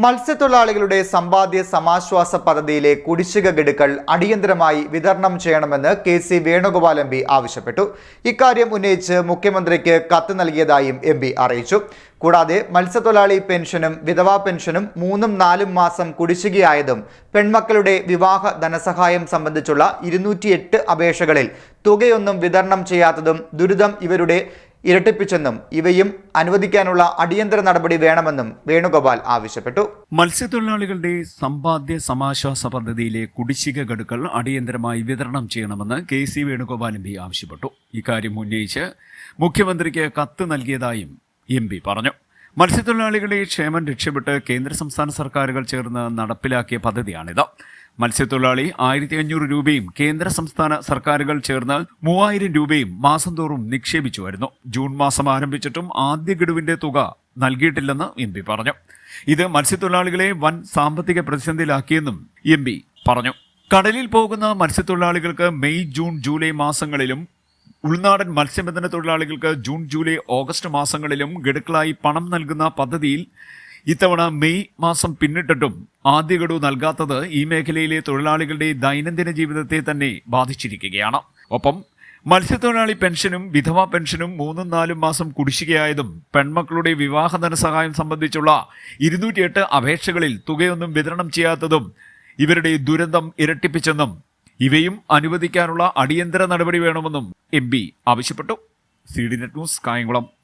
മത്സ്യത്തൊഴിലാളികളുടെ സമ്പാദ്യ സമാശ്വാസ പദ്ധതിയിലെ കുടിശ്ശിക ഗഡുക്കൾ അടിയന്തരമായി വിതരണം ചെയ്യണമെന്ന് കെ.സി. വേണുഗോപാൽ എം.പി. ആവശ്യപ്പെട്ടു. ഇക്കാര്യം ഉന്നയിച്ച് മുഖ്യമന്ത്രിക്ക് കത്ത് നൽകിയതായും എം.പി. അറിയിച്ചു. കൂടാതെ മത്സ്യത്തൊഴിലാളി പെൻഷനും വിധവാ പെൻഷനും 3-4 മാസം കുടിശ്ശികയായതും പെൺമക്കളുടെ വിവാഹ ധനസഹായം സംബന്ധിച്ചുള്ള 208 അപേക്ഷകളിൽ തുകയൊന്നും വിതരണം ചെയ്യാത്തതും ദുരിതം ഇവരുടെ ഇരട്ടിപ്പിച്ചെന്നും ഇവയും അനുവദിക്കാനുള്ള അടിയന്തര നടപടി വേണമെന്നും വേണുഗോപാൽ ആവശ്യപ്പെട്ടു. മത്സ്യത്തൊഴിലാളികളുടെ സമ്പാദ്യ സമാശ്വാസ പദ്ധതിയിലെ കുടിശ്ശിക ഗഡുക്കൾ അടിയന്തരമായി വിതരണം ചെയ്യണമെന്ന് കെ.സി. വേണുഗോപാൽ എം.പി. ആവശ്യപ്പെട്ടു. ഇക്കാര്യം ഉന്നയിച്ച് മുഖ്യമന്ത്രിക്ക് കത്ത് നൽകിയതായും എം.പി. പറഞ്ഞു. മത്സ്യത്തൊഴിലാളികളുടെ ക്ഷേമം ലക്ഷ്യമിട്ട് കേന്ദ്ര സംസ്ഥാന സർക്കാരുകൾ ചേർന്ന് നടപ്പിലാക്കിയ പദ്ധതിയാണിത്. മത്സ്യത്തൊഴിലാളി 1500 രൂപയും കേന്ദ്ര സംസ്ഥാന സർക്കാരുകൾ ചേർന്ന് 3000 രൂപയും മാസം തോറും നിക്ഷേപിച്ചു വരുന്നു. ജൂൺ മാസം ആരംഭിച്ചിട്ടും ആദ്യ ഗഡുവിന്റെ തുക നൽകിയിട്ടില്ലെന്ന് എം.പി. പറഞ്ഞു. ഇത് മത്സ്യത്തൊഴിലാളികളെ വൻ സാമ്പത്തിക പ്രതിസന്ധിയിലാക്കിയെന്നും എം.പി. പറഞ്ഞു. കടലിൽ പോകുന്ന മത്സ്യത്തൊഴിലാളികൾക്ക് മെയ്, ജൂൺ, ജൂലൈ മാസങ്ങളിലും ഉൾനാടൻ മത്സ്യബന്ധന തൊഴിലാളികൾക്ക് ജൂൺ, ജൂലൈ, ഓഗസ്റ്റ് മാസങ്ങളിലും ഗഡുക്കളായി പണം നൽകുന്ന പദ്ധതിയിൽ ഇത്തവണ മെയ് മാസം പിന്നിട്ടിട്ടും ആദ്യ ഗഡു നൽകാത്തത് ഈ മേഖലയിലെ തൊഴിലാളികളുടെ ദൈനംദിന ജീവിതത്തെ തന്നെ ബാധിച്ചിരിക്കുകയാണ്. ഒപ്പം മത്സ്യത്തൊഴിലാളി പെൻഷനും വിധവാ പെൻഷനും 3-4 മാസം കുടിശ്ശികയായതും പെൺമക്കളുടെ വിവാഹ ധനസഹായം സംബന്ധിച്ചുള്ള 208 അപേക്ഷകളിൽ തുകയൊന്നും വിതരണം ചെയ്യാത്തതും ഇവരുടെ ദുരന്തം ഇരട്ടിപ്പിച്ചെന്നും ഇവയും അനുവദിക്കാനുള്ള അടിയന്തര നടപടി വേണമെന്നും എം.പി. ആവശ്യപ്പെട്ടു. CDNet news, Kayamkulam.